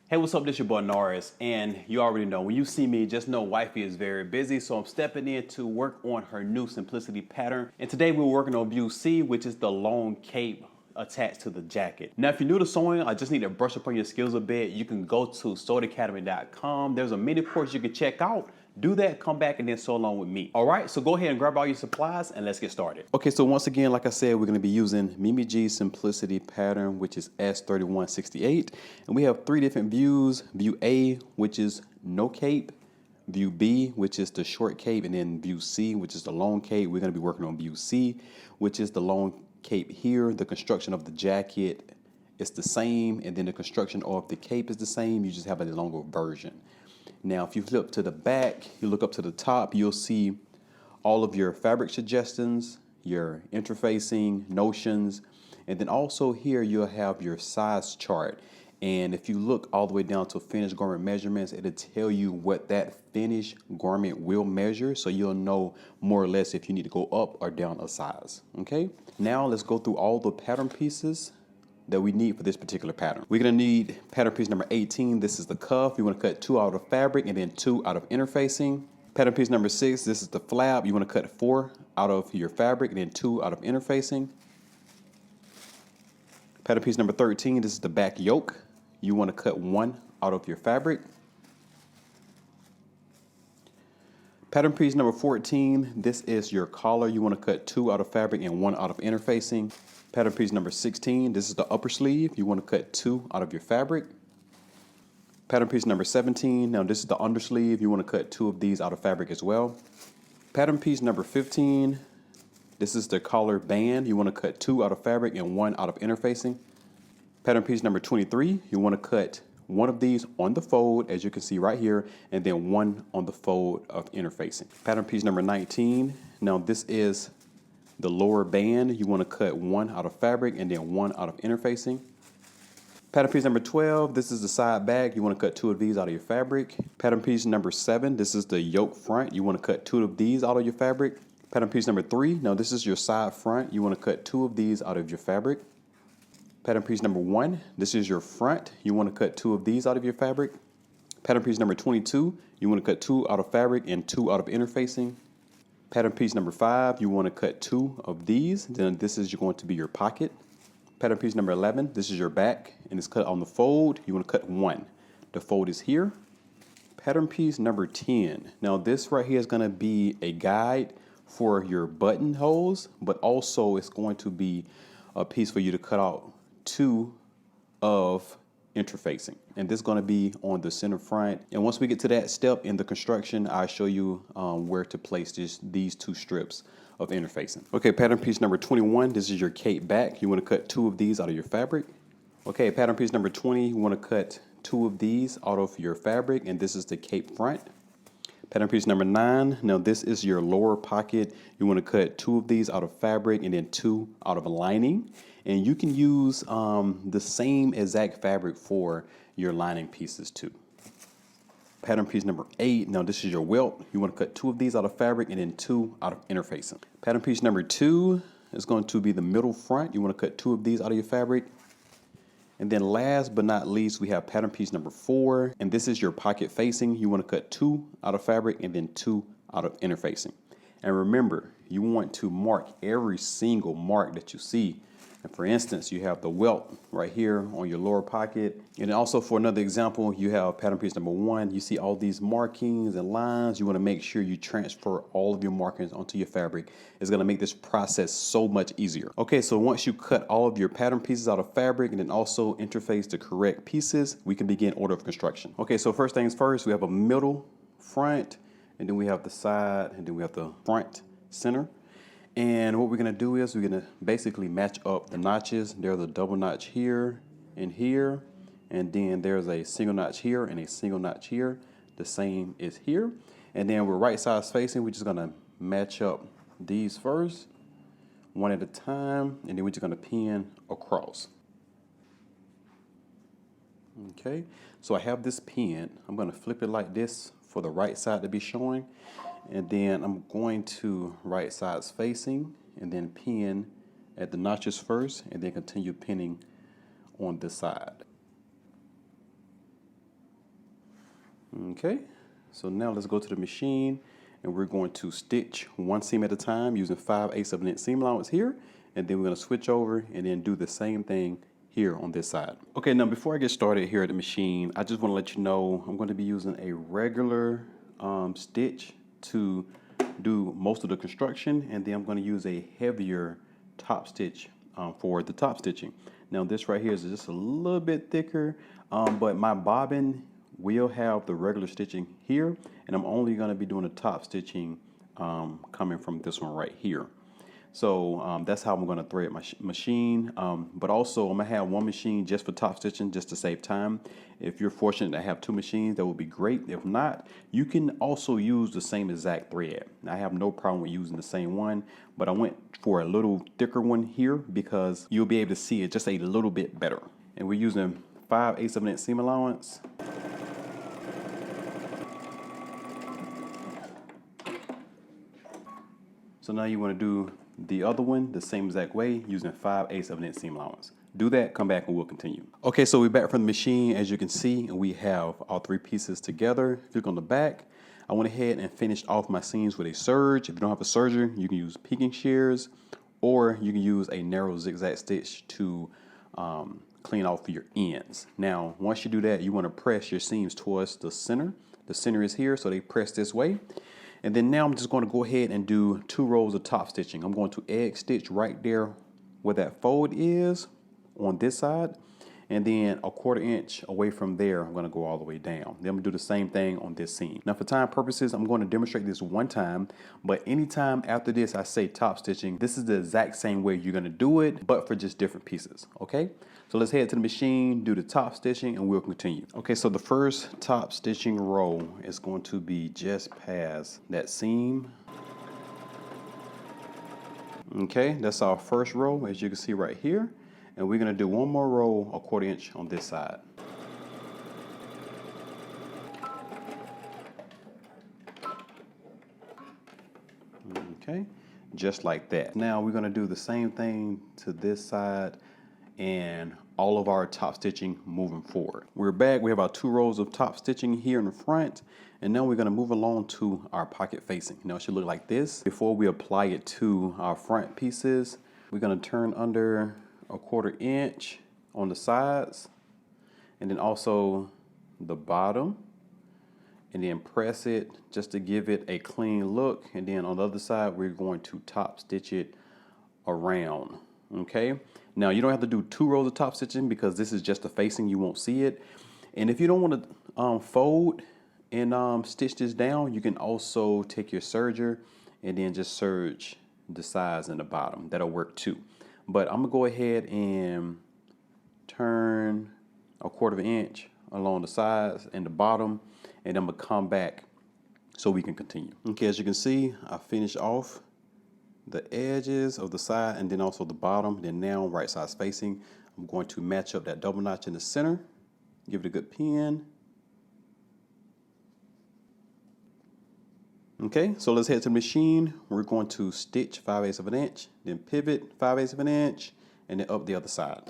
Hey, what's up? This your boy Norris, and you already know when you see me, just know wifey is very busy, so I'm stepping in to work on her new simplicity pattern. And today we're working on view C, which is the long cape attached to the jacket. Now, if you're new to sewing, I just need to brush up on your skills a bit. You can go to sewedacademy.com. There's a mini course you can check out. Do that, come back, and then sew along with me. All right, so go ahead and grab all your supplies and let's get started. Okay, so once again, like I said, we're gonna be using Mimi G's Simplicity pattern, which is S3168. And we have three different views. View A, which is no cape. View B, which is the short cape, and then view C, which is the long cape. We're gonna be working on view C, which is the long cape here. The construction of the jacket is the same, and then the construction of the cape is the same. You just have a longer version. Now, if you flip to the back, you look up to the top, you'll see all of your fabric suggestions, your interfacing, notions, and then also here you'll have your size chart. And if you look all the way down to finished garment measurements, it'll tell you what that finished garment will measure, so you'll know more or less if you need to go up or down a size. Okay, now let's go through all the pattern pieces that we need for this particular pattern. We're gonna need pattern piece number 18. This is the cuff. You wanna cut 2 out of fabric and then 2 out of interfacing. Pattern piece number 6, this is the flap. You wanna cut 4 out of your fabric and then 2 out of interfacing. Pattern piece number 13, this is the back yoke. You wanna cut 1 out of your fabric. Pattern piece number 14, this is your collar. You wanna cut 2 out of fabric and 1 out of interfacing. Pattern piece number 16, this is the upper sleeve. You want to cut 2 out of your fabric. Pattern piece number 17, now this is the undersleeve. You want to cut 2 of these out of fabric as well. Pattern piece number 15, this is the collar band. You want to cut 2 out of fabric and 1 out of interfacing. Pattern piece number 23, you want to cut 1 of these on the fold, as you can see right here, and then 1 on the fold of interfacing. Pattern piece number 19, now this is the lower band. You want to cut 1 out of fabric and then 1 out of interfacing. Pattern piece number 12, this is the side back. You want to cut 2 of these out of your fabric. Pattern piece number 7, this is the yoke front. You want to cut 2 of these out of your fabric. Pattern piece number 3, now this is your side front. You want to cut 2 of these out of your fabric. Pattern piece number 1, this is your front. You want to cut 2 of these out of your fabric. Pattern piece number 22, you want to cut 2 out of fabric and 2 out of interfacing. Pattern piece number 5, you want to cut 2 of these, then this is going to be your pocket. Pattern piece number 11, this is your back, and it's cut on the fold. You want to cut 1. The fold is here. Pattern piece number 10, now this right here is going to be a guide for your buttonholes, but also it's going to be a piece for you to cut out 2 of interfacing, and this is going to be on the center front. And once we get to that step in the construction, I'll show you where to place these 2 strips of interfacing. Okay, pattern piece number 21, this is your cape back. You want to cut 2 of these out of your fabric. Okay, pattern piece number 20, you want to cut 2 of these out of your fabric, and this is the cape front. Pattern piece number 9, now this is your lower pocket. You want to cut 2 of these out of fabric and then 2 out of a lining. And you can use the same exact fabric for your lining pieces too. Pattern piece number 8, now this is your welt. You want to cut 2 of these out of fabric and then 2 out of interfacing. Pattern piece number 2 is going to be the middle front. You want to cut 2 of these out of your fabric. And then last but not least, we have pattern piece number 4, and this is your pocket facing. You want to cut 2 out of fabric and then 2 out of interfacing. And remember, you want to mark every single mark that you see. And for instance, you have the welt right here on your lower pocket. And also for another example, you have pattern piece number 1. You see all these markings and lines. You want to make sure you transfer all of your markings onto your fabric. It's going to make this process so much easier. Okay, so once you cut all of your pattern pieces out of fabric and then also interface the correct pieces, we can begin order of construction. Okay, so first things first, we have a middle, front, and then we have the side, and then we have the front, center. And what we're going to do is we're going to basically match up the notches. There's a double notch here and here, and then there's a single notch here and a single notch here. The same is here. And then we're right sides facing. We're just going to match up these first, one at a time, and then we're just going to pin across. Okay, so I have this pin. I'm going to flip it like this for the right side to be showing. And then I'm going to right sides facing and then pin at the notches first and then continue pinning on this side. Okay, so now let's go to the machine and we're going to stitch one seam at a time using 5/8 of an inch seam allowance here, and then we're going to switch over and then do the same thing here on this side. Okay, now before I get started here at the machine, I just want to let you know I'm going to be using a regular stitch to do most of the construction, and then I'm going to use a heavier top stitch for the top stitching. Now this right here is just a little bit thicker, but my bobbin will have the regular stitching here, and I'm only going to be doing the top stitching coming from this one right here. So that's how I'm going to thread my machine. But also I'm going to have one machine just for top stitching, just to save time. If you're fortunate to have two machines, that would be great. If not, you can also use the same exact thread. I have no problem with using the same one, but I went for a little thicker one here because you'll be able to see it just a little bit better. And we're using 5/8 of an inch seam allowance. So now you want to do the other one the same exact way using 5/8 of an inch seam allowance. Do that, come back, and we'll continue. Okay, so we're back from the machine. As you can see, we have all three pieces together. If you look on the back, I went ahead and finished off my seams with a serge. If you don't have a serger, you can use picking shears, or you can use a narrow zigzag stitch to clean off your ends. Now, once you do that, you want to press your seams towards the center. The center is here, so they press this way. And then now I'm just going to go ahead and do 2 rows of top stitching. I'm going to egg stitch right there where that fold is on this side. And then 1/4 inch away from there, I'm going to go all the way down. Then I'm going to do the same thing on this seam. Now for time purposes, I'm going to demonstrate this one time. But anytime after this I say top stitching, this is the exact same way you're going to do it, but for just different pieces. Okay? So let's head to the machine, do the top stitching, and we'll continue. Okay, so the first top stitching row is going to be just past that seam. Okay, that's our first row, as you can see right here. And we're going to do one more row 1/4 inch on this side. Okay, just like that. Now we're going to do the same thing to this side and all of our top stitching moving forward. We're back. We have our 2 rows of top stitching here in the front, and now we're going to move along to our pocket facing. Now it should look like this. Before we apply it to our front pieces, we're going to turn under 1/4 inch on the sides, and then also the bottom, and then press it just to give it a clean look. And then on the other side, we're going to top stitch it around. Okay, now you don't have to do 2 rows of top stitching because this is just the facing, you won't see it. And if you don't want to fold and stitch this down, you can also take your serger and then just serge the sides and the bottom. That'll work too. But I'm gonna go ahead and turn 1/4 inch along the sides and the bottom, and I'm gonna come back so we can continue. Okay, as you can see, I finished off the edges of the side and then also the bottom. Then now right sides facing, I'm going to match up that double notch in the center, give it a good pin. Okay, so let's head to the machine. We're going to stitch 5/8 of an inch, then pivot 5/8 of an inch, and then up the other side.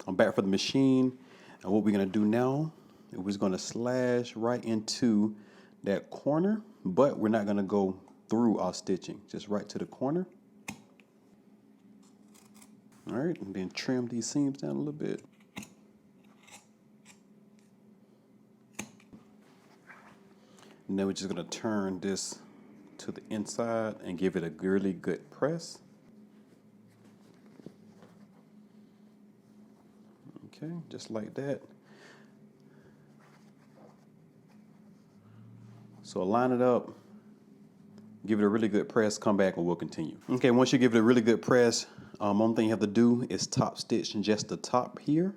I'm back for the machine, and what we're gonna do now is we're gonna slash right into that corner, but we're not gonna go through our stitching, just right to the corner. All right, and then trim these seams down a little bit. And then we're just gonna turn this to the inside and give it a really good press. Okay, just like that. So line it up, give it a really good press, come back and we'll continue. Okay, once you give it a really good press, one thing you have to do is top stitch just the top here,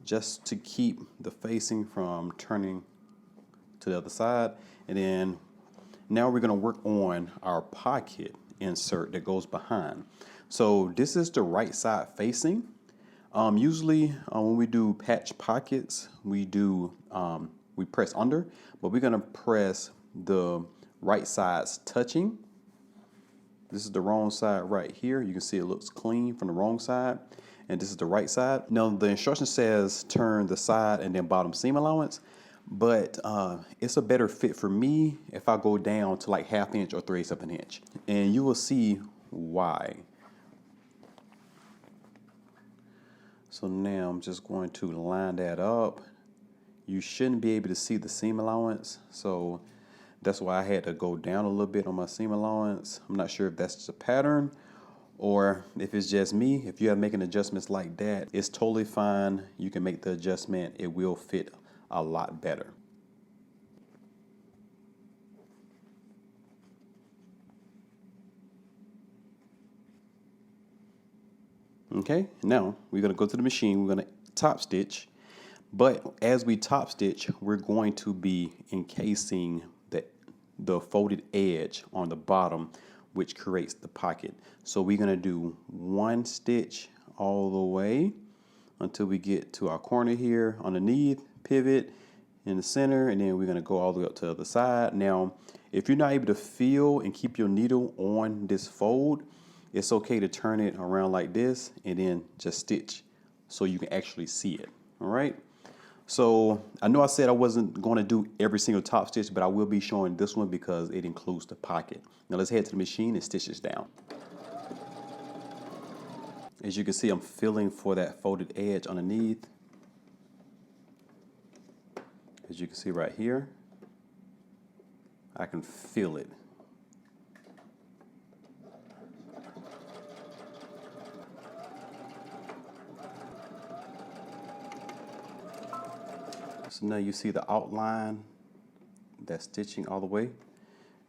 just to keep the facing from turning to the other side. And then now we're gonna work on our pocket insert that goes behind. So this is the right side facing. Usually when we do patch pockets, we press under, but we're gonna press the right sides touching. This is the wrong side right here. You can see it looks clean from the wrong side. And this is the right side. Now the instruction says turn the side and then bottom seam allowance, but it's a better fit for me if I go down to like 1/2 inch or 3/8 of an inch. And you will see why. So now I'm just going to line that up. You shouldn't be able to see the seam allowance, so that's why I had to go down a little bit on my seam allowance. I'm not sure if that's just a pattern or if it's just me. If you are making adjustments like that, it's totally fine. You can make the adjustment. It will fit a lot better. Okay, now we're gonna go to the machine. We're gonna top stitch, but as we top stitch, we're going to be encasing the folded edge on the bottom, which creates the pocket. So we're gonna do 1 stitch all the way until we get to our corner here underneath, pivot in the center, and then we're gonna go all the way up to the other side. Now, if you're not able to feel and keep your needle on this fold, it's okay to turn it around like this and then just stitch so you can actually see it, all right? So I know I said I wasn't going to do every single top stitch, but I will be showing this one because it includes the pocket. Now let's head to the machine and stitch this down. As you can see, I'm feeling for that folded edge underneath. As you can see right here, I can feel it. So now you see the outline, that stitching all the way.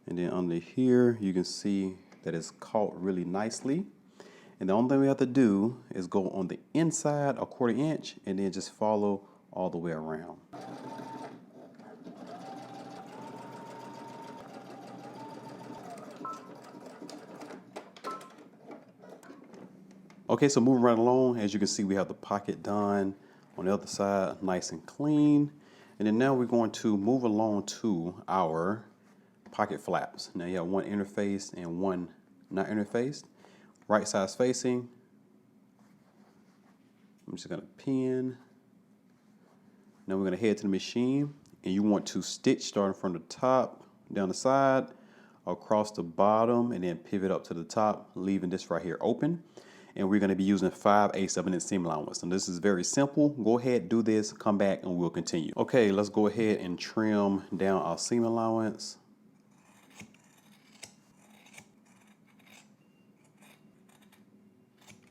And then under here, you can see that it's caught really nicely. And the only thing we have to do is go on the inside a 1/4 inch and then just follow all the way around. Okay, so moving right along, as you can see, we have the pocket done on the other side, nice and clean. And then now we're going to move along to our pocket flaps. Now you have one interfaced and one not interfaced. Right sides facing. I'm just gonna pin. Now we're gonna head to the machine, and you want to stitch starting from the top, down the side, across the bottom, and then pivot up to the top, leaving this right here open. And we're going to be using 5/8 of an inch seam allowance. And this is very simple. Go ahead, do this, come back, and we'll continue. Okay, let's go ahead and trim down our seam allowance.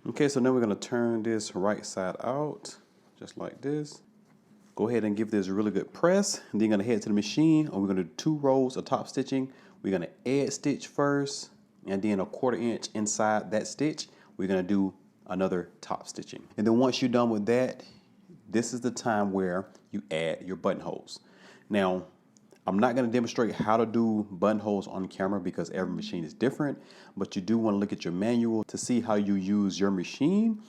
Okay, so now we're going to turn this right side out, just like this. Go ahead and give this a really good press. And then you're going to head to the machine, and we're going to do 2 rows of top stitching. We're going to edge stitch first, and then a 1/4 inch inside that stitch. We're gonna do another top stitching. And then once you're done with that, this is the time where you add your buttonholes. Now, I'm not gonna demonstrate how to do buttonholes on camera because every machine is different, but you do wanna look at your manual to see how you use your machine,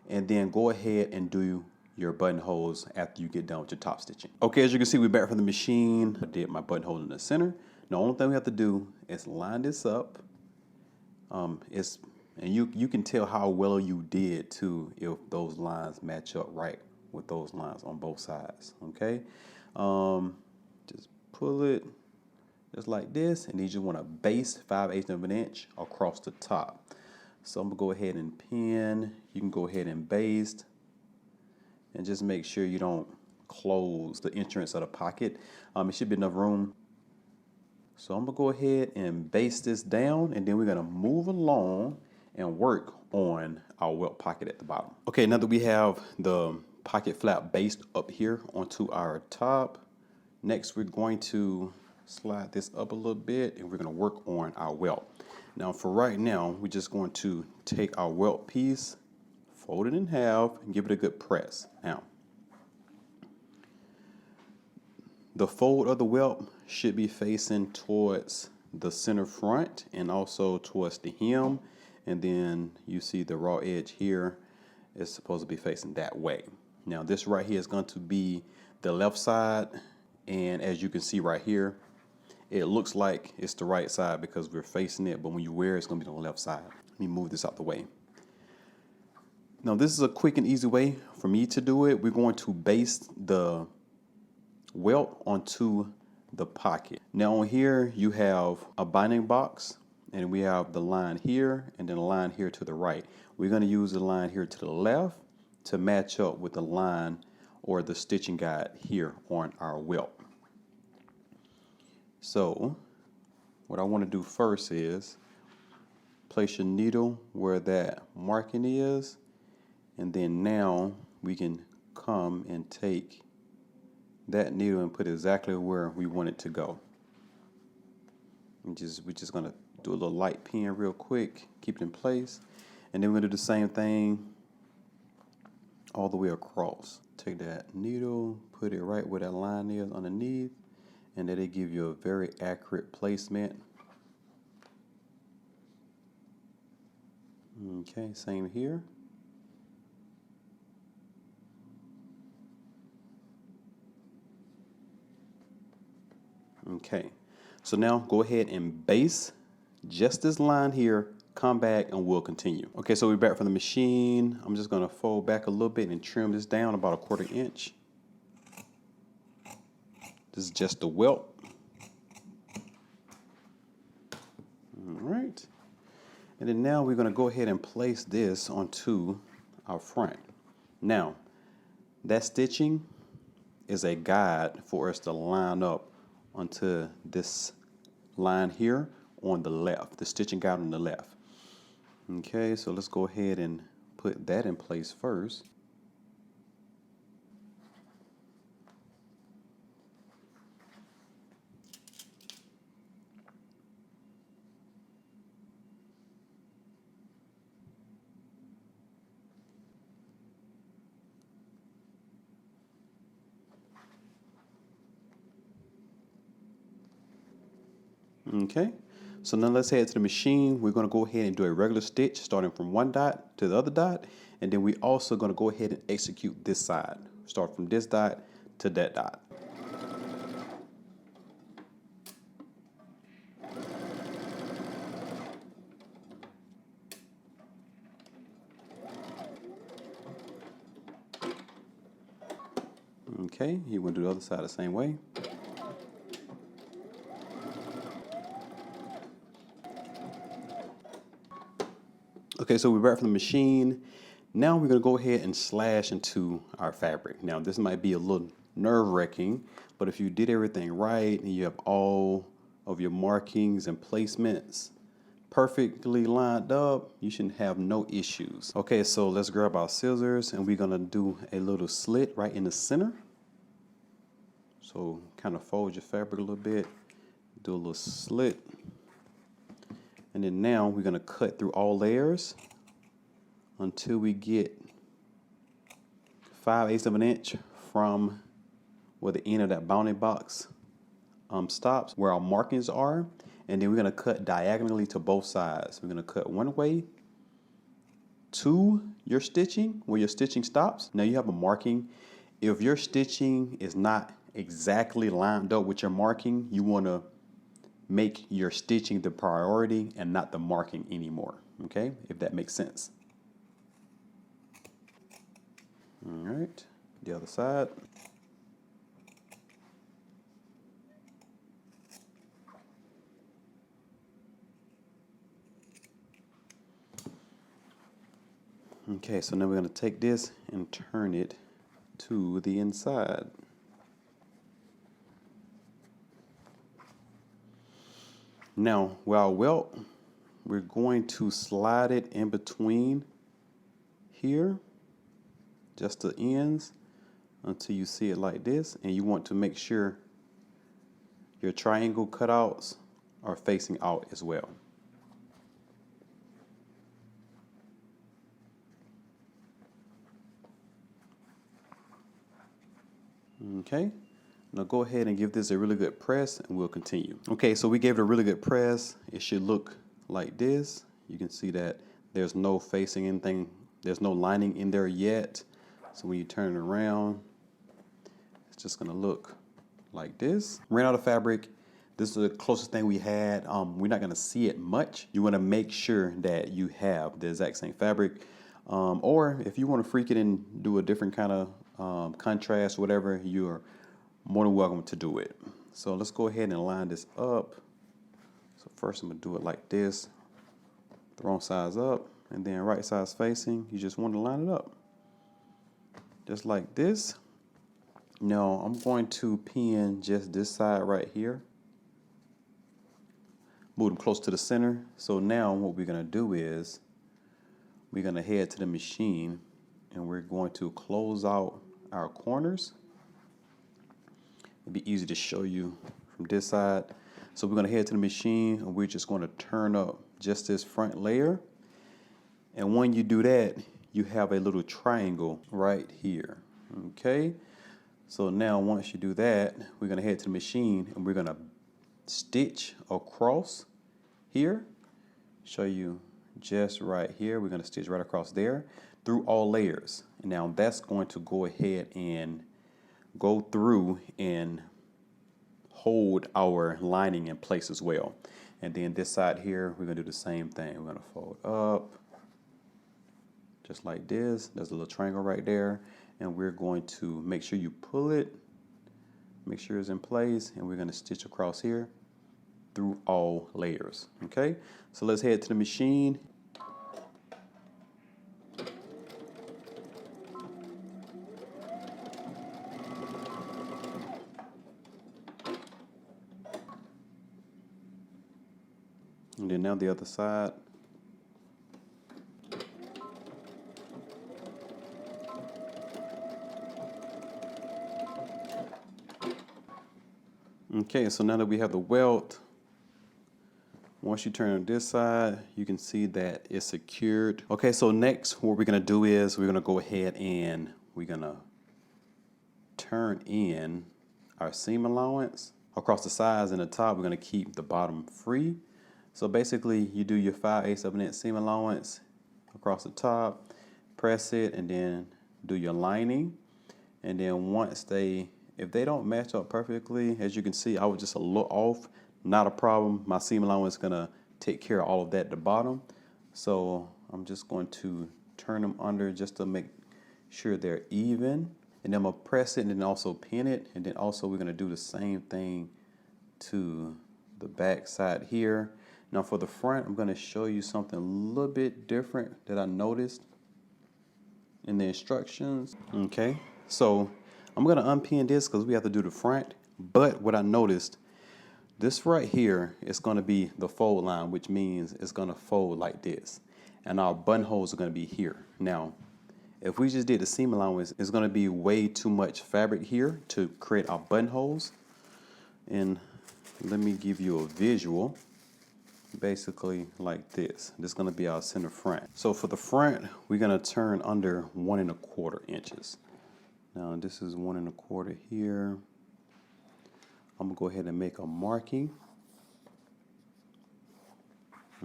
and then go ahead and do your buttonholes after you get done with your top stitching. Okay, as you can see, we're back from the machine. I did my buttonhole in the center. The only thing we have to do is line this up. And you can tell how well you did too if those lines match up right with those lines on both sides, okay? Just pull it just like this, and you just want to baste 5/8 of an inch across the top. So I'm gonna go ahead and pin. You can go ahead and baste, and just make sure you don't close the entrance of the pocket. It should be enough room. So I'm gonna go ahead and baste this down, and then we're gonna move along and work on our welt pocket at the bottom. Okay, now that we have the pocket flap based up here onto our top, next we're going to slide this up a little bit, and we're gonna work on our welt. Now for right now, we're just going to take our welt piece, fold it in half, and give it a good press. Now, the fold of the welt should be facing towards the center front and also towards the hem. And then you see the raw edge here is supposed to be facing that way. Now this right here is going to be the left side. And as you can see right here, it looks like it's the right side because we're facing it, but when you wear it, it's gonna be on the left side. Let me move this out the way. Now this is a quick and easy way for me to do it. We're going to base the welt onto the pocket. Now on here you have a binding box, and we have the line here and then a line here to the right. We're going to use the line here to the left to match up with the line or the stitching guide here on our welt. So what I want to do first is place your needle where that marking is, and then now we can come and take that needle and put it exactly where we want it to go. We're just gonna do a little light pin real quick, keep it in place, and then we're gonna do the same thing all the way across. Take that needle, put it right where that line is underneath, and that'll give you a very accurate placement. Okay, same here. Okay, so now go ahead and base just this line here, come back and we'll continue. Okay, so we're back from the machine. I'm just gonna fold back a little bit and trim this down about 1/4 inch. This is just the welt. All right, and then now we're gonna go ahead and place this onto our front. Now, that stitching is a guide for us to line up onto this line here on the left, the stitching guide on the left. Okay, so let's go ahead and put that in place first. Okay, so now let's head to the machine. We're going to go ahead and do a regular stitch starting from one dot to the other dot, and then we also going to go ahead and execute this side. Start from this dot to that dot. Okay, you want to do the other side the same way. Okay, so we're back from the machine. Now we're gonna go ahead and slash into our fabric. Now this might be a little nerve-wracking, but if you did everything right and you have all of your markings and placements perfectly lined up, you should have no issues. Okay, so let's grab our scissors and we're gonna do a little slit right in the center. So kind of fold your fabric a little bit, do a little slit. And then now we're gonna cut through all layers until we get 5/8 of an inch from where the end of that bounding box stops, where our markings are. And then we're gonna cut diagonally to both sides. We're gonna cut one way to your stitching, where your stitching stops. Now you have a marking. If your stitching is not exactly lined up with your marking, you wanna make your stitching the priority and not the marking anymore, okay? If that makes sense. All right, the other side. Okay, so now we're gonna take this and turn it to the inside. Now, with our welt, we're going to slide it in between here, just the ends, until you see it like this. And you want to make sure your triangle cutouts are facing out as well. Okay. Now go ahead and give this a really good press and we'll continue. Okay, so we gave it a really good press. It should look like this. You can see that there's no facing anything, there's no lining in there yet. So when you turn it around, it's just gonna look like this. Ran out of fabric. This is the closest thing we had. We're not gonna see it much. You wanna make sure that you have the exact same fabric. Or if you wanna freak it and do a different kind of contrast, whatever, you're more than welcome to do it. So let's go ahead and line this up. So first I'm gonna do it like this. The wrong size up, and then right size facing. You just want to line it up. Just like this. Now I'm going to pin just this side right here. Move them close to the center. So now what we're gonna do is we're gonna head to the machine and we're going to close out our corners. It'd be easy to show you from this side. So we're gonna head to the machine and we're just gonna turn up just this front layer. And when you do that, you have a little triangle right here, okay? So now once you do that, we're gonna head to the machine and we're gonna stitch across here. Show you just right here. We're gonna stitch right across there through all layers. And now that's going to go ahead and go through and hold our lining in place as well. And then this side here, we're gonna do the same thing. We're gonna fold up, just like this. There's a little triangle right there. And we're going to make sure you pull it, make sure it's in place, and we're gonna stitch across here through all layers, okay? So let's head to the machine. And then now the other side. Okay, so now that we have the welt, once you turn on this side, you can see that it's secured. Okay, so next what we're gonna do is we're gonna go ahead and we're gonna turn in our seam allowance. Across the sides and the top, we're gonna keep the bottom free. So basically you do your 5/8 of an inch seam allowance across the top, press it, and then do your lining. And then once if they don't match up perfectly, as you can see, I was just a little off, not a problem. My seam allowance is gonna take care of all of that at the bottom. So I'm just going to turn them under just to make sure they're even. And then I'm gonna press it and then also pin it. And then also we're gonna do the same thing to the back side here. Now for the front, I'm gonna show you something a little bit different that I noticed in the instructions. Okay, so I'm gonna unpin this because we have to do the front. But what I noticed, this right here is gonna be the fold line, which means it's gonna fold like this. And our buttonholes are gonna be here. Now, if we just did the seam allowance, it's gonna be way too much fabric here to create our buttonholes. And let me give you a visual. Basically like this. This is going to be our center front. So for the front, we're going to turn under 1 1/4 inches. Now this is 1 1/4 here. I'm going to go ahead and make a marking.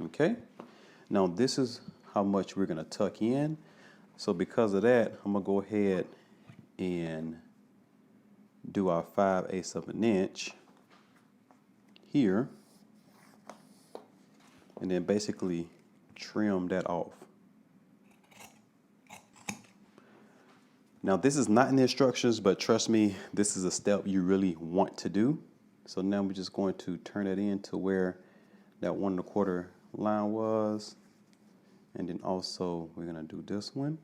Okay. Now this is how much we're going to tuck in. So because of that, I'm going to go ahead and do our 5/8 of an inch here. And then basically trim that off. Now this is not in the instructions, but trust me, this is a step you really want to do. So now we're just going to turn it in to where that 1 1/4 line was. And then also we're gonna do this one.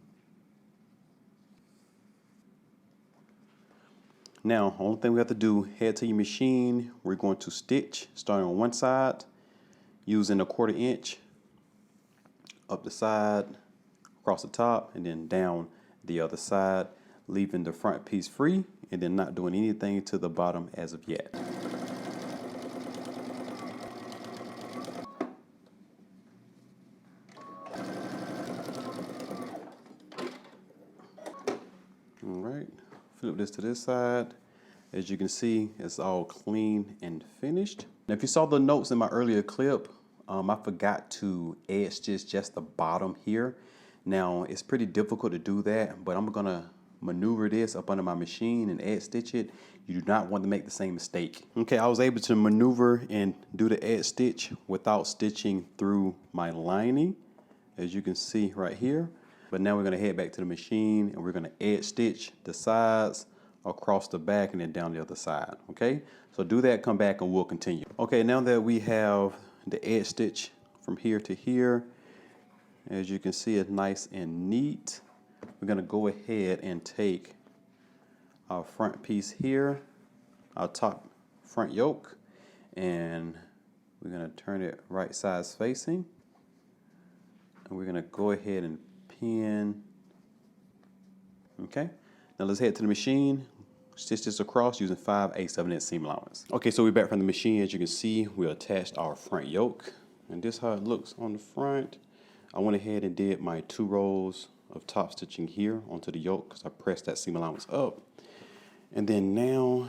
Now, only thing we have to do, head to your machine. We're going to stitch starting on one side, using a 1/4 inch up the side, across the top, and then down the other side, leaving the front piece free and then not doing anything to the bottom as of yet. All right, flip this to this side. As you can see, it's all clean and finished. Now, if you saw the notes in my earlier clip, I forgot to edge stitch just the bottom here. Now, it's pretty difficult to do that, but I'm gonna maneuver this up under my machine and edge stitch it. You do not want to make the same mistake. Okay, I was able to maneuver and do the edge stitch without stitching through my lining, as you can see right here. But now we're gonna head back to the machine and we're gonna edge stitch the sides across the back and then down the other side, okay? So do that, come back and we'll continue. Okay, now that we have the edge stitch from here to here, as you can see, it's nice and neat. We're gonna go ahead and take our front piece here, our top front yoke, and we're gonna turn it right sides facing. And we're gonna go ahead and pin. Okay, now let's head to the machine, stitch this across using 5/8 of an inch seam allowance. Okay, so we're back from the machine. As you can see, we attached our front yoke, and this is how it looks on the front. I went ahead and did my 2 rows of top stitching here onto the yoke because I pressed that seam allowance up. And then now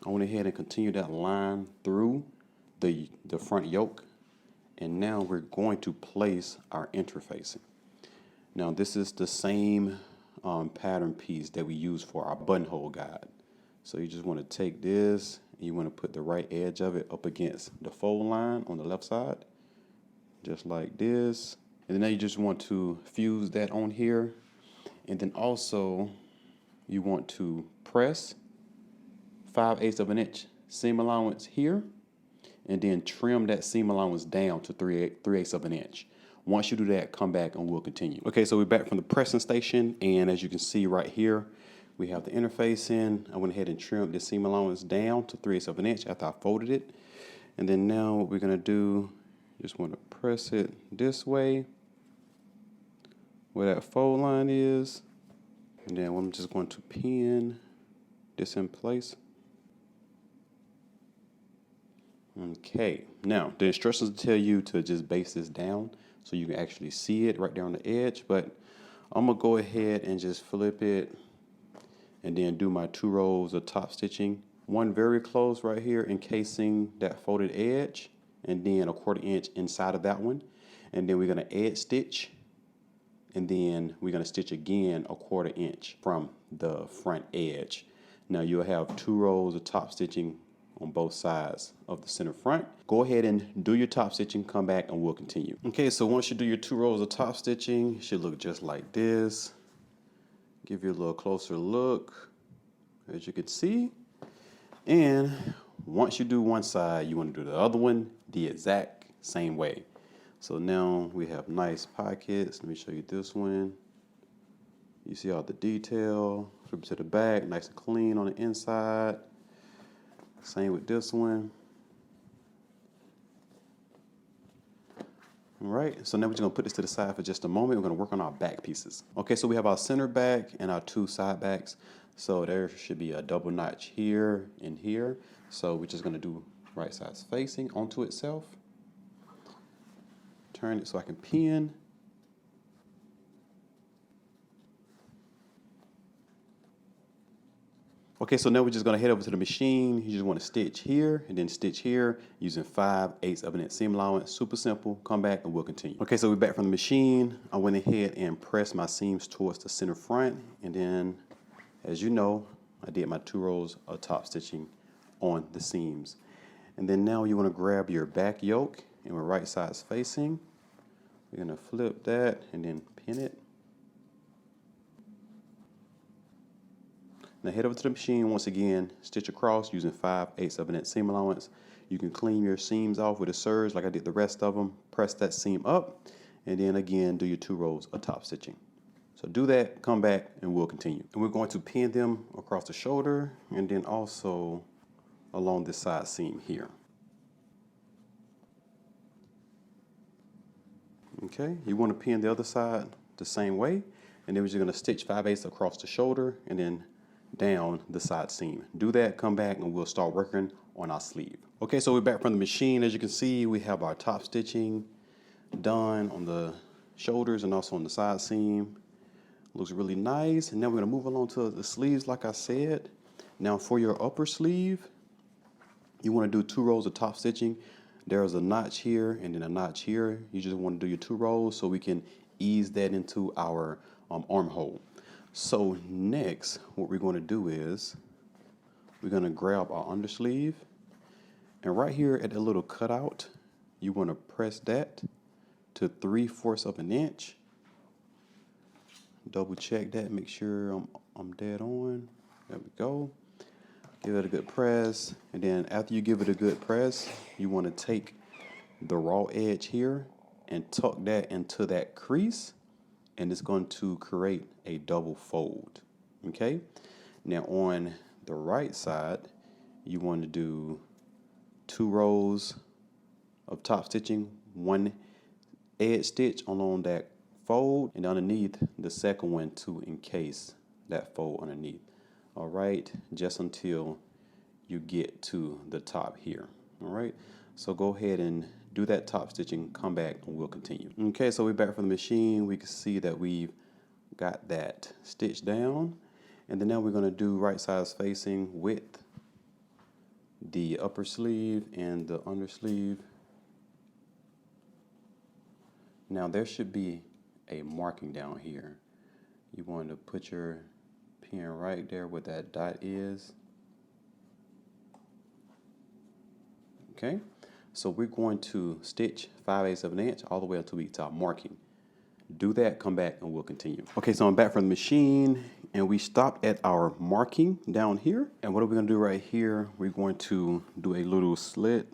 I went ahead and continued that line through the front yoke. And now we're going to place our interfacing. Now this is the same pattern piece that we use for our buttonhole guide. So you just want to take this and you want to put the right edge of it up against the fold line on the left side, just like this. And then now you just want to fuse that on here. And then also you want to press 5/8 of an inch seam allowance here, and then trim that seam allowance down to 3/8 of an inch. Once you do that, come back and we'll continue. Okay, so we're back from the pressing station, and as you can see right here, we have the interfacing. I went ahead and trimmed the seam allowance down to 3/8 of an inch after I folded it. And then now what we're gonna do, just want to press it this way, where that fold line is. And then I'm just going to pin this in place. Okay, now the instructions tell you to just base this down so you can actually see it right there on the edge, but I'm gonna go ahead and just flip it and then do my 2 rows of top stitching. One very close right here encasing that folded edge, and then a 1/4 inch inside of that one. And then we're gonna edge stitch, and then we're gonna stitch again a 1/4 inch from the front edge. Now you'll have 2 rows of top stitching on both sides of the center front. Go ahead and do your top stitching, come back and we'll continue. Okay, so once you do your 2 rows of top stitching, it should look just like this. Give you a little closer look, as you can see. And once you do one side, you want to do the other one the exact same way. So now we have nice pockets. Let me show you this one. You see all the detail, flip to the back, nice and clean on the inside. Same with this one. All right, so now we're just gonna put this to the side for just a moment. We're gonna work on our back pieces. Okay, so we have our center back and our 2 side backs. So there should be a double notch here and here. So we're just gonna do right sides facing onto itself. Turn it so I can pin. Okay, so now we're just gonna head over to the machine. You just wanna stitch here and then stitch here using 5/8 of an inch seam allowance. Super simple, come back and we'll continue. Okay, so we're back from the machine. I went ahead and pressed my seams towards the center front. And then, as you know, I did my 2 rows of top stitching on the seams. And then now you wanna grab your back yoke and we're right sides facing. We're gonna flip that and then pin it. Now head over to the machine once again, stitch across using 5/8 of an inch seam allowance. You can clean your seams off with a serge like I did the rest of them. Press that seam up, and then again do your 2 rows of top stitching. So do that, come back, and we'll continue. And we're going to pin them across the shoulder and then also along this side seam here. Okay, you want to pin the other side the same way, and then we're just going to stitch 5/8 across the shoulder and then down the side seam. Do that, come back, and we'll start working on our sleeve. Okay, so we're back from the machine. As you can see, we have our top stitching done on the shoulders and also on the side seam. Looks really nice. And now we're gonna move along to the sleeves like I said. Now for your upper sleeve, you wanna do 2 rows of top stitching. There's a notch here and then a notch here. You just wanna do your 2 rows so we can ease that into our armhole. So next, what we're going to do is we're gonna grab our undersleeve, and right here at the little cutout, you wanna press that to 3/4 of an inch. Double check that, make sure I'm dead on. There we go. Give it a good press, and then after you give it a good press, you wanna take the raw edge here and tuck that into that crease, and it's going to create a double fold. Okay, now on the right side, you want to do 2 rows of top stitching, 1 edge stitch along that fold, and underneath the second one to encase that fold underneath. All right, just until you get to the top here. All right, so go ahead and do that top stitching, come back, and we'll continue. Okay, so we're back from the machine. We can see that we've got that stitch down, and then now we're going to do right sides facing with the upper sleeve and the under sleeve. Now there should be a marking down here. You want to put your pin right there where that dot is. Okay, so we're going to stitch 5/8 of an inch all the way up to the top marking. Do that, come back, and we'll continue. Okay, so I'm back from the machine, and we stopped at our marking down here. And what are we gonna do right here? We're going to do a little slit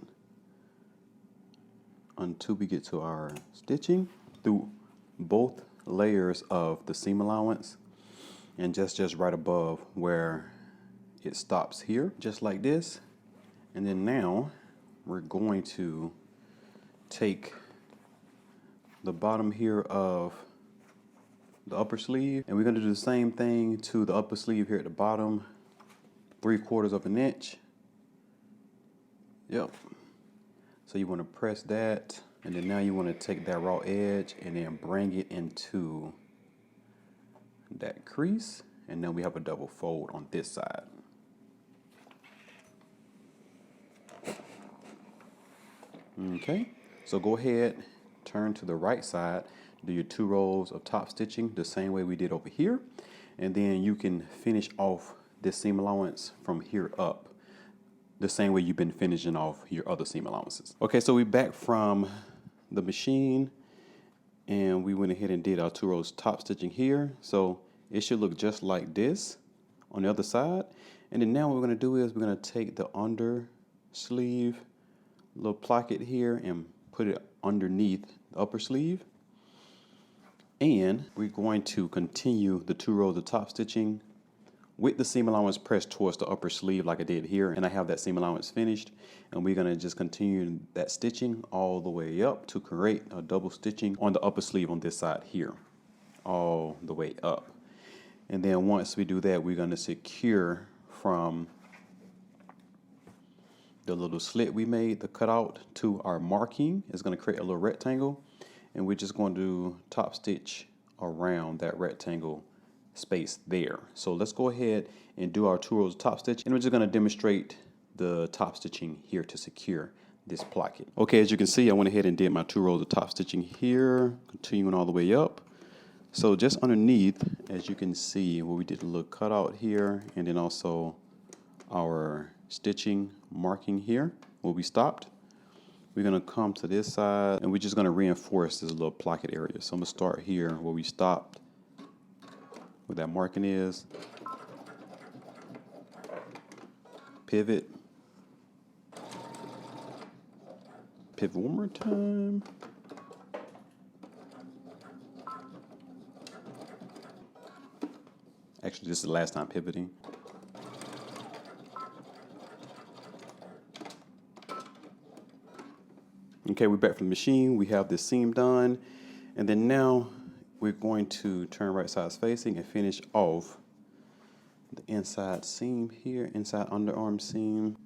until we get to our stitching through both layers of the seam allowance, and just right above where it stops here, just like this. And then now we're going to take the bottom here of the upper sleeve, and we're going to do the same thing to the upper sleeve here at the bottom, 3/4 of an inch. Yep. So you want to press that, and then now you want to take that raw edge and then bring it into that crease, and then we have a double fold on this side. Okay, so go ahead, turn to the right side, do your 2 rows of top stitching the same way we did over here, and then you can finish off this seam allowance from here up the same way you've been finishing off your other seam allowances. Okay, so we're back from the machine, and we went ahead and did our 2 rows top stitching here, so it should look just like this on the other side. And then now what we're going to do is we're going to take the under sleeve little pocket here and put it underneath the upper sleeve, and we're going to continue the 2 rows of top stitching with the seam allowance pressed towards the upper sleeve like I did here, and I have that seam allowance finished, and we're going to just continue that stitching all the way up to create a double stitching on the upper sleeve on this side here, all the way up. And then once we do that, we're going to secure from the little slit we made, the cutout, to our marking. Is going to create a little rectangle, and we're just going to top stitch around that rectangle space there. So let's go ahead and do our 2 rows of top stitch, and we're just going to demonstrate the top stitching here to secure this pocket. Okay, as you can see, I went ahead and did my 2 rows of top stitching here, continuing all the way up. So just underneath, as you can see, where we did a little cutout here, and then also our stitching marking here where we stopped, we're going to come to this side, and we're just going to reinforce this little pocket area. So I'm going to start here where we stopped, where that marking is, pivot, pivot one more time, actually this is the last time pivoting. Okay, we're back from the machine. We have this seam done, and then now we're going to turn right sides facing and finish off the inside seam here, inside underarm seam.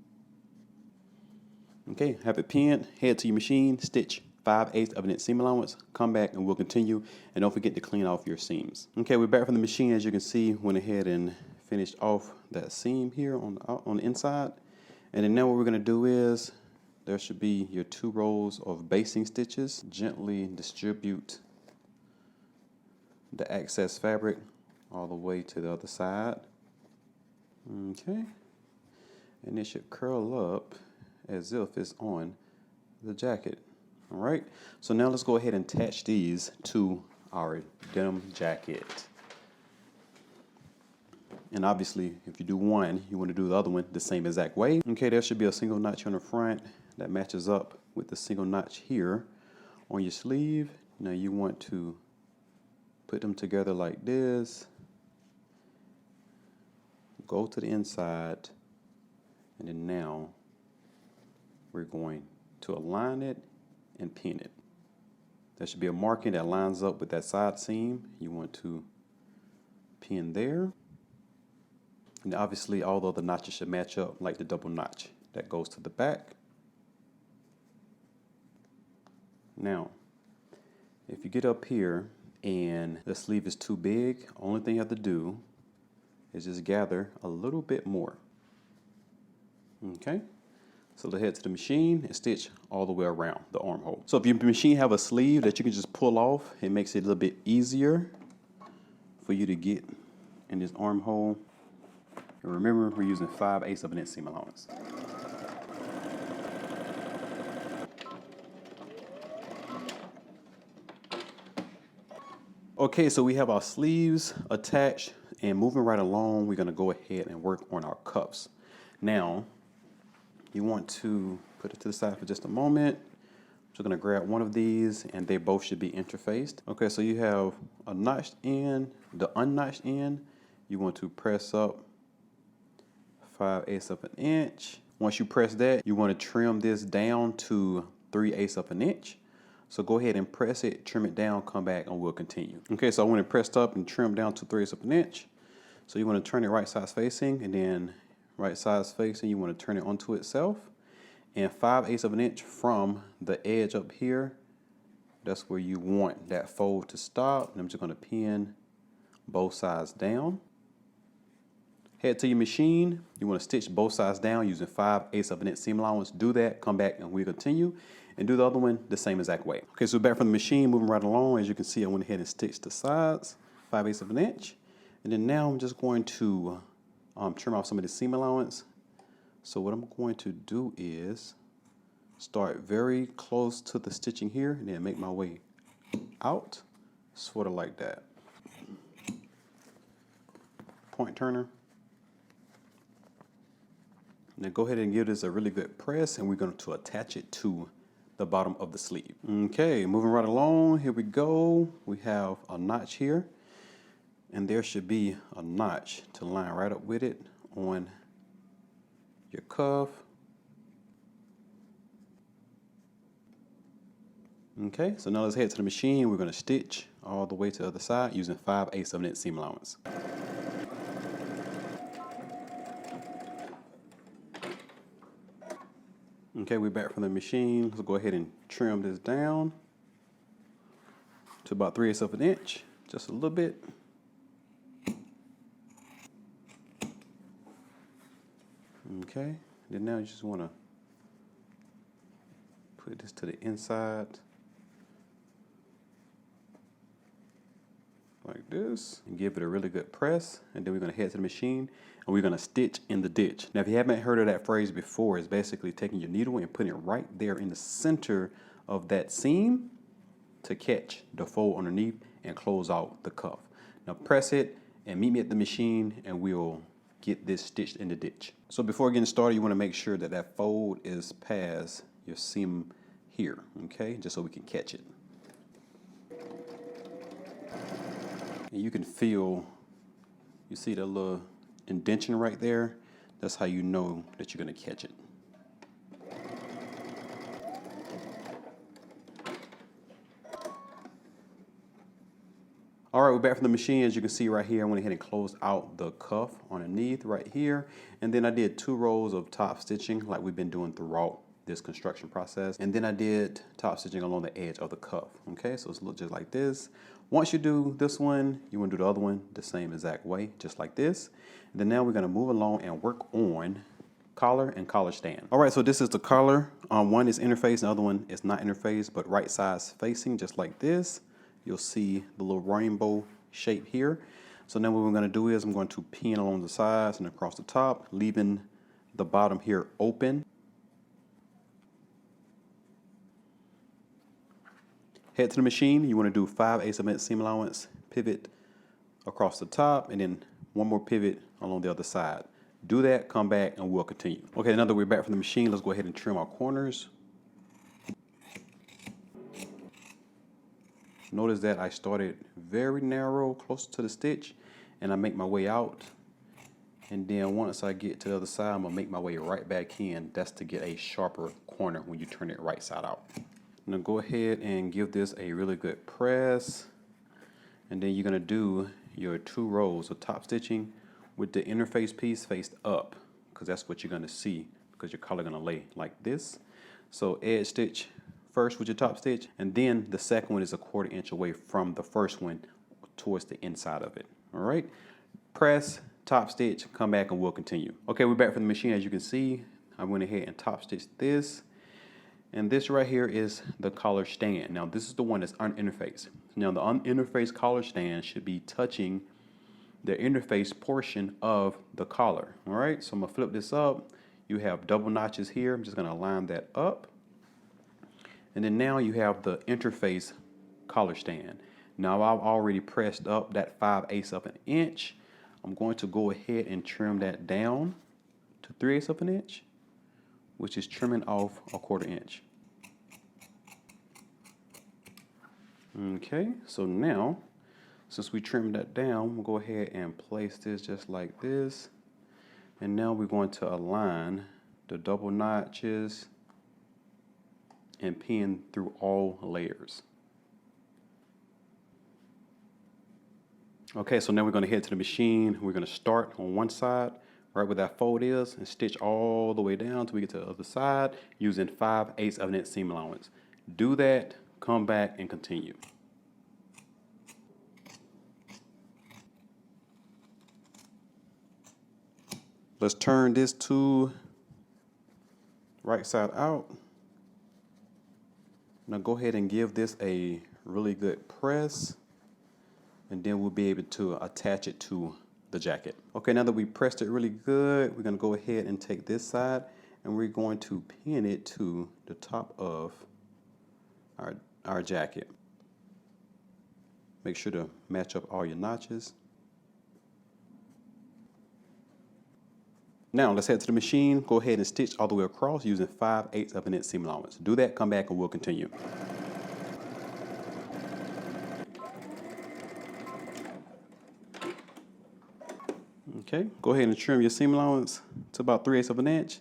Okay, have it pinned, head to your machine, stitch 5/8 of an inch seam allowance, come back and we'll continue, and don't forget to clean off your seams. Okay, we're back from the machine. As you can see, went ahead and finished off that seam here on the inside, and then now what we're going to do is there should be your 2 rows of basting stitches. Gently distribute the excess fabric all the way to the other side. Okay. and it should curl up as if it's on the jacket. All right, so now let's go ahead and attach these to our denim jacket. And obviously, if you do one, you want to do the other one the same exact way. Okay, there should be a single notch on the front that matches up with the single notch here on your sleeve. Now you want to put them together like this. Go to the inside, and then now we're going to align it and pin it. There should be a marking that lines up with that side seam. You want to pin there. And obviously all the other notches should match up, like the double notch that goes to the back. Now, if you get up here and the sleeve is too big, only thing you have to do is just gather a little bit more. Okay? So let's head to the machine and stitch all the way around the armhole. So if your machine have a sleeve that you can just pull off, it makes it a little bit easier for you to get in this armhole. And remember, we're using 5/8 of an inch seam allowance. Okay, so we have our sleeves attached, and moving right along, we're gonna go ahead and work on our cuffs. Now, you want to put it to the side for just a moment. So I'm gonna grab one of these, and they both should be interfaced. Okay, so you have a notched end, the unnotched end. You want to press up 5/8 of an inch. Once you press that, you want to trim this down to 3/8 of an inch. So go ahead and press it, trim it down, come back, and we'll continue. Okay, so I want it pressed up and trimmed down to 3/8 of an inch. So you want to turn it right sides facing, and then right sides facing, you want to turn it onto itself. And 5/8 of an inch from the edge up here, that's where you want that fold to stop. And I'm just going to pin both sides down. Head to your machine. You want to stitch both sides down using 5/8 of an inch seam allowance. Do that, come back, and we continue. And do the other one the same exact way. Okay, so back from the machine, moving right along. As you can see, I went ahead and stitched the sides, 5/8 of an inch. And then now I'm just going to trim off some of the seam allowance. So what I'm going to do is start very close to the stitching here and then make my way out, sort of like that. Point turner. Now go ahead and give this a really good press, and we're going to attach it to the bottom of the sleeve. Okay, moving right along, here we go. We have a notch here, and there should be a notch to line right up with it on your cuff. Okay, so now let's head to the machine. We're going to stitch all the way to the other side using 5/8 of an inch seam allowance. Okay, we're back from the machine. Let's go ahead and trim this down to about 3/8 of an inch, just a little bit. Okay, then now you just want to put this to the inside like this and give it a really good press, and then we're going to head to the machine and we're going to stitch in the ditch. Now if you haven't heard of that phrase before, it's basically taking your needle and putting it right there in the center of that seam to catch the fold underneath and close out the cuff. Now press it and meet me at the machine and we'll get this stitched in the ditch. So before getting started, you want to make sure that that fold is past your seam here, okay, just so we can catch it. And you can feel, you see that little indentation right there? That's how you know that you're going to catch it. All right, we're back from the machine. As you can see right here, I went ahead and closed out the cuff underneath right here. And then I did 2 rows of top stitching like we've been doing throughout this construction process. And then I did top stitching along the edge of the cuff. Okay, so it's look just like this. Once you do this one, you want to do the other one the same exact way, just like this. And then now we're going to move along and work on collar and collar stand. All right, so this is the collar. One is interfaced, the other one is not interfaced, but right sides facing, just like this. You'll see the little rainbow shape here. So now what we're going to do is I'm going to pin along the sides and across the top, leaving the bottom here open. Head to the machine. You want to do 5/8 of an inch seam allowance, pivot across the top, and then one more pivot along the other side. Do that, come back, and we'll continue. Okay, now that we're back from the machine, let's go ahead and trim our corners. Notice that I started very narrow, close to the stitch, and I make my way out. And then once I get to the other side, I'm gonna make my way right back in. That's to get a sharper corner when you turn it right side out. Now go ahead and give this a really good press. And then you're gonna do your 2 rows of top stitching with the interface piece faced up, because that's what you're gonna see, because your collar gonna lay like this. So edge stitch first with your top stitch, and then the second one is 1/4 inch away from the first one towards the inside of it. All right, press, top stitch, come back, and we'll continue. Okay, we're back from the machine. As you can see, I went ahead and top stitched this. And this right here is the collar stand. Now this is the one that's uninterfaced. Now the uninterfaced collar stand should be touching the interface portion of the collar. All right, so I'm gonna flip this up. You have double notches here. I'm just gonna line that up. And then now you have the interface collar stand. Now I've already pressed up that 5/8 of an inch. I'm going to go ahead and trim that down to 3/8 of an inch, which is trimming off 1/4 inch. Okay, so now, since we trimmed that down, we'll go ahead and place this just like this. And now we're going to align the double notches and pin through all layers. Okay, so now we're going to head to the machine. We're going to start on one side, right where that fold is, and stitch all the way down till we get to the other side using 5/8 of an inch seam allowance. Do that, come back, and continue. Let's turn this to right side out. Now go ahead and give this a really good press, and then we'll be able to attach it to the jacket. Okay, now that we pressed it really good, we're gonna go ahead and take this side and we're going to pin it to the top of our jacket. Make sure to match up all your notches. Now let's head to the machine. Go ahead and stitch all the way across using 5/8 of an inch seam allowance. Do that, come back, and we'll continue. Okay, go ahead and trim your seam allowance to about 3/8 of an inch.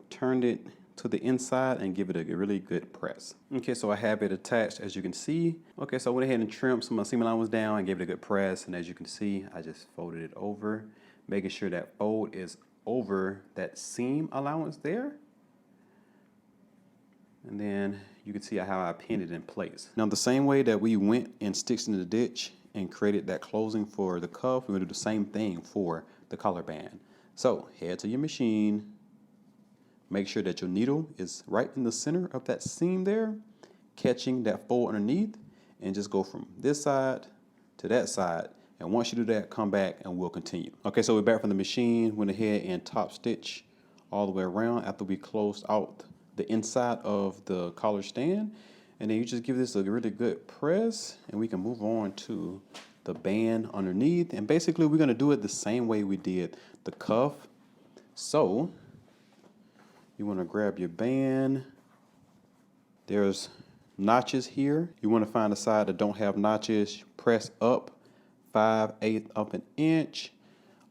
Turn it to the inside and give it a really good press. Okay, so I have it attached, as you can see. Okay, so I went ahead and trimmed some of my seam allowance down and gave it a good press. And as you can see, I just folded it over, making sure that fold is over that seam allowance there. And then you can see how I pinned it in place. Now the same way that we went and stitched in the ditch and created that closing for the cuff, we're gonna do the same thing for the collar band. So head to your machine, make sure that your needle is right in the center of that seam there, catching that fold underneath, and just go from this side to that side. And once you do that, come back and we'll continue. Okay, so we're back from the machine, went ahead and top stitch all the way around after we closed out the inside of the collar stand. And then you just give this a really good press and we can move on to the band underneath. And basically we're gonna do it the same way we did the cuff. So you wanna grab your band. There's notches here. You wanna find the side that don't have notches, press up 5/8 of an inch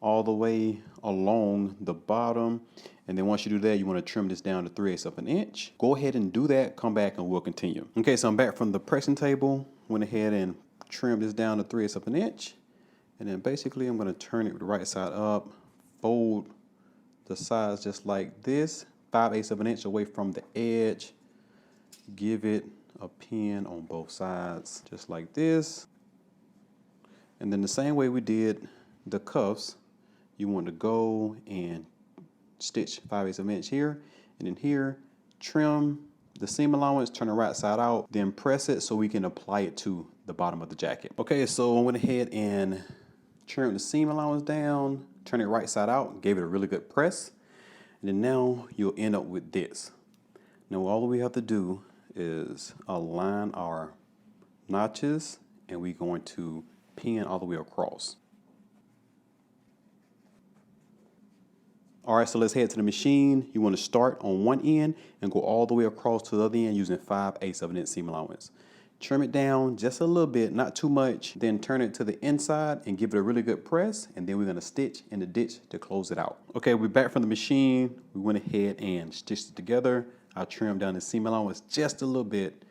all the way along the bottom. And then once you do that, you want to trim this down to 3/8 of an inch. Go ahead and do that, come back and we'll continue. Okay, so I'm back from the pressing table. Went ahead and trimmed this down to 3/8 of an inch. And then basically I'm going to turn it the right side up, fold the sides just like this, 5/8 of an inch away from the edge. Give it a pin on both sides, just like this. And then the same way we did the cuffs, you want to go and stitch 5/8 of an inch here, and then here, trim the seam allowance, turn it right side out, then press it so we can apply it to the bottom of the jacket. Okay, so I went ahead and trimmed the seam allowance down, turn it right side out, gave it a really good press. And then now you'll end up with this. Now all we have to do is align our notches, and we're going to pin all the way across. All right, so let's head to the machine. You want to start on one end and go all the way across to the other end using 5/8 of an inch seam allowance. Trim it down just a little bit, not too much, then turn it to the inside and give it a really good press, and then we're going to stitch in the ditch to close it out. Okay, we're back from the machine. We went ahead and stitched it together. I trimmed down the seam allowance just a little bit,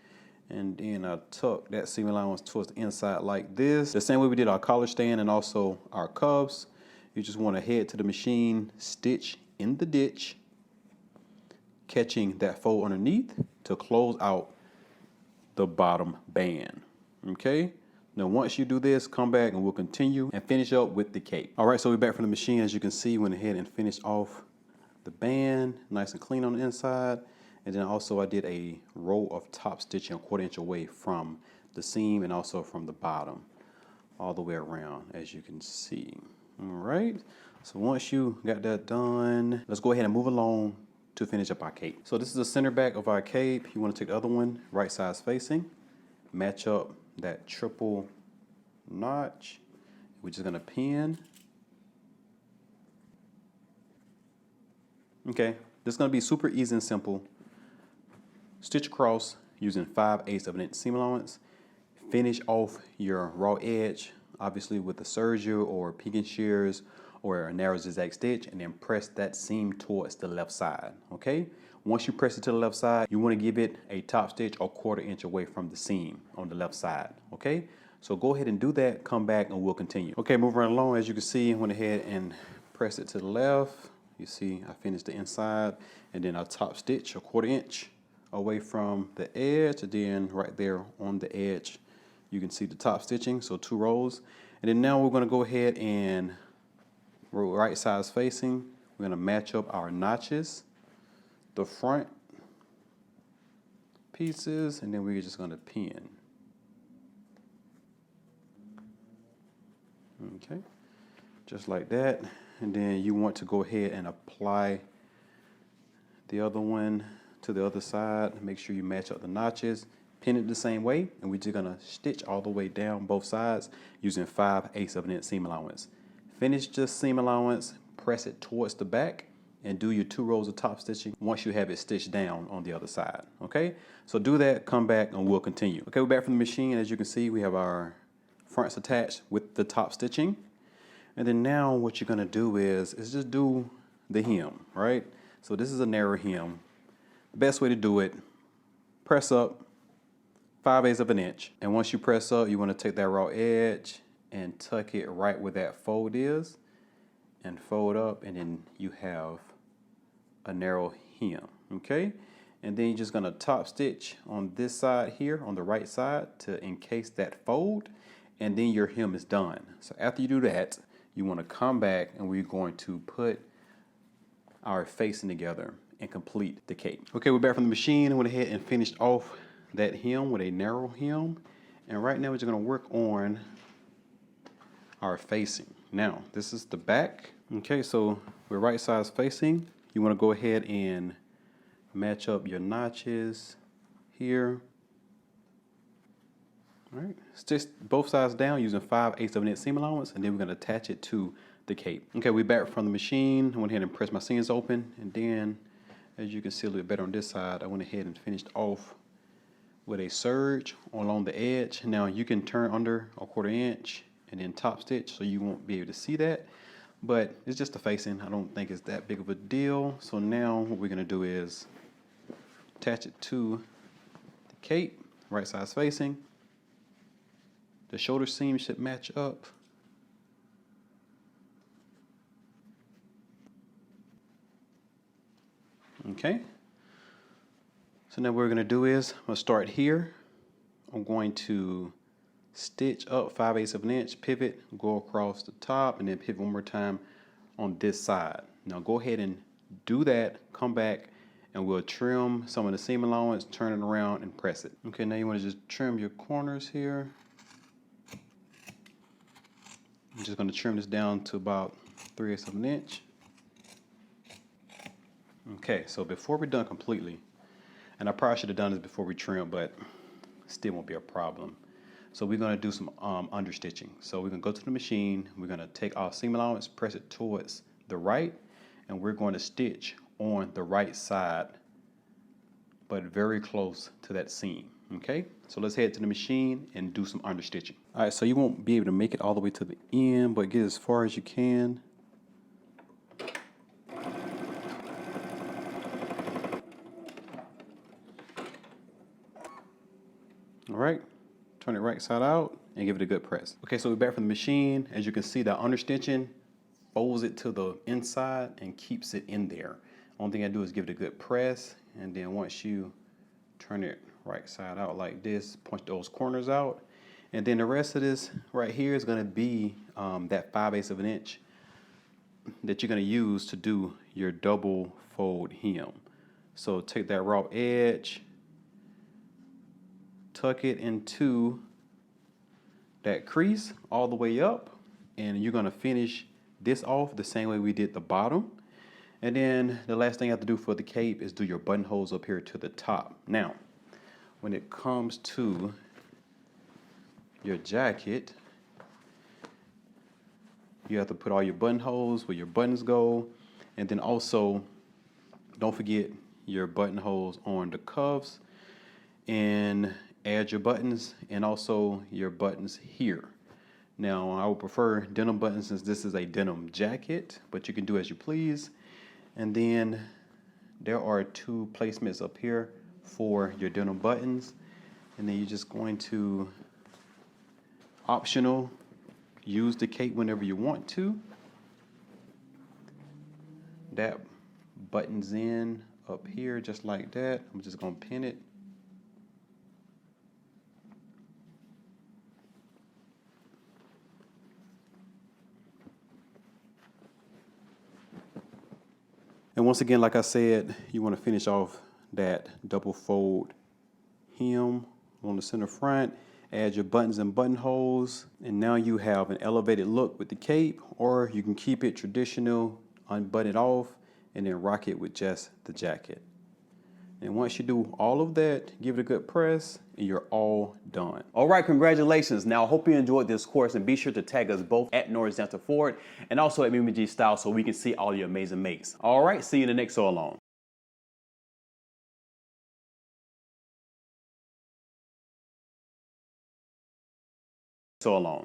and then I tuck that seam allowance towards the inside like this. The same way we did our collar stand and also our cuffs. You just want to head to the machine, stitch in the ditch, catching that fold underneath to close out the bottom band. Okay, now once you do this, come back and we'll continue and finish up with the cape. All right, so we're back from the machine. As you can see, went ahead and finished off the band nice and clean on the inside, and then also I did a row of top stitching a 1/4 inch away from the seam and also from the bottom all the way around, as you can see. All right, so once you got that done, let's go ahead and move along to finish up our cape. So this is the center back of our cape. You want to take the other one right sides facing, match up that triple notch. We're just gonna pin. Okay, this is gonna be super easy and simple. Stitch across using 5/8 of an inch seam allowance. Finish off your raw edge, obviously with a serger or picking shears or a narrow zigzag stitch, and then press that seam towards the left side, okay? Once you press it to the left side, you want to give it a top stitch a 1/4 inch away from the seam on the left side, okay? So go ahead and do that, come back and we'll continue. Okay, moving right along, as you can see, I went ahead and press it to the left. You see, I finished the inside, and then I top stitch a 1/4 inch away from the edge, and then right there on the edge, you can see the top stitching, so 2 rows. And then now we're gonna go ahead and right sides facing, we're gonna match up our notches, the front pieces, and then we're just gonna pin. Okay, just like that. And then you want to go ahead and apply the other one to the other side. Make sure you match up the notches, pin it the same way, and we're just gonna stitch all the way down both sides using 5/8 of an inch seam allowance. Finish just seam allowance, press it towards the back, and do your 2 rows of top stitching once you have it stitched down on the other side, okay? So do that, come back, and we'll continue. Okay, we're back from the machine. As you can see, we have our fronts attached with the top stitching. And then now what you're gonna do is just do the hem, right? So this is a narrow hem. The best way to do it, press up 5/8 of an inch. And once you press up, you wanna take that raw edge and tuck it right where that fold is and fold up, and then you have a narrow hem, okay? And then you're just gonna top stitch on this side here, on the right side, to encase that fold, and then your hem is done. So after you do that, you wanna come back and we're going to put our facing together and complete the cape. Okay, we're back from the machine. I went ahead and finished off that hem with a narrow hem. And right now we're just gonna work on our facing. Now, this is the back. Okay, so we're right sides facing. You wanna go ahead and match up your notches here. All right, stitch both sides down using 5/8 of an inch seam allowance, and then we're gonna attach it to the cape. Okay, we're back from the machine. I went ahead and pressed my seams open, and then, as you can see a little bit better on this side, I went ahead and finished off with a serge along the edge. Now you can turn under a 1/4 inch and then top stitch, so you won't be able to see that, but it's just a facing. I don't think it's that big of a deal. So now what we're gonna do is attach it to the cape, right sides facing. The shoulder seam should match up. Okay. So now what we're gonna do is, I'm gonna start here. I'm going to stitch up 5/8 of an inch, pivot, go across the top, and then pivot one more time on this side. Now go ahead and do that, come back, and we'll trim some of the seam allowance, turn it around, and press it. Okay, now you wanna just trim your corners here. I'm just gonna trim this down to about 3/8 of an inch. Okay, so before we're done completely, and I probably should have done this before we trim, but still won't be a problem. So we're gonna do some understitching. So we're gonna go to the machine, we're gonna take our seam allowance, press it towards the right, and we're going to stitch on the right side, but very close to that seam, okay? So let's head to the machine and do some understitching. All right, so you won't be able to make it all the way to the end, but get as far as you can. All right, turn it right side out and give it a good press. Okay, so we're back from the machine. As you can see, that understitching folds it to the inside and keeps it in there. Only thing I do is give it a good press, and then once you turn it right side out like this, punch those corners out, and then the rest of this right here is gonna be that 5/8 of an inch that you're gonna use to do your double fold hem. So take that raw edge, tuck it into that crease all the way up, and you're gonna finish this off the same way we did the bottom. And then the last thing you have to do for the cape is do your buttonholes up here to the top. Now, when it comes to your jacket, you have to put all your buttonholes where your buttons go, and then also don't forget your buttonholes on the cuffs, and add your buttons and also your buttons here. Now, I would prefer denim buttons since this is a denim jacket, but you can do as you please. And then there are 2 placements up here for your denim buttons. And then you're just going to, optional, use the cape whenever you want to. That buttons in up here just like that. I'm just gonna pin it. And once again, like I said, you want to finish off that double fold hem on the center front, add your buttons and buttonholes, and now you have an elevated look with the cape, or you can keep it traditional, unbutton it off, and then rock it with just the jacket. And once you do all of that, give it a good press, and you're all done. All right, congratulations. Now, I hope you enjoyed this course, and be sure to tag us both at Norris Dancer Ford and also at Mimi G Style so we can see all your amazing makes. All right, see you in the next sew along. So along.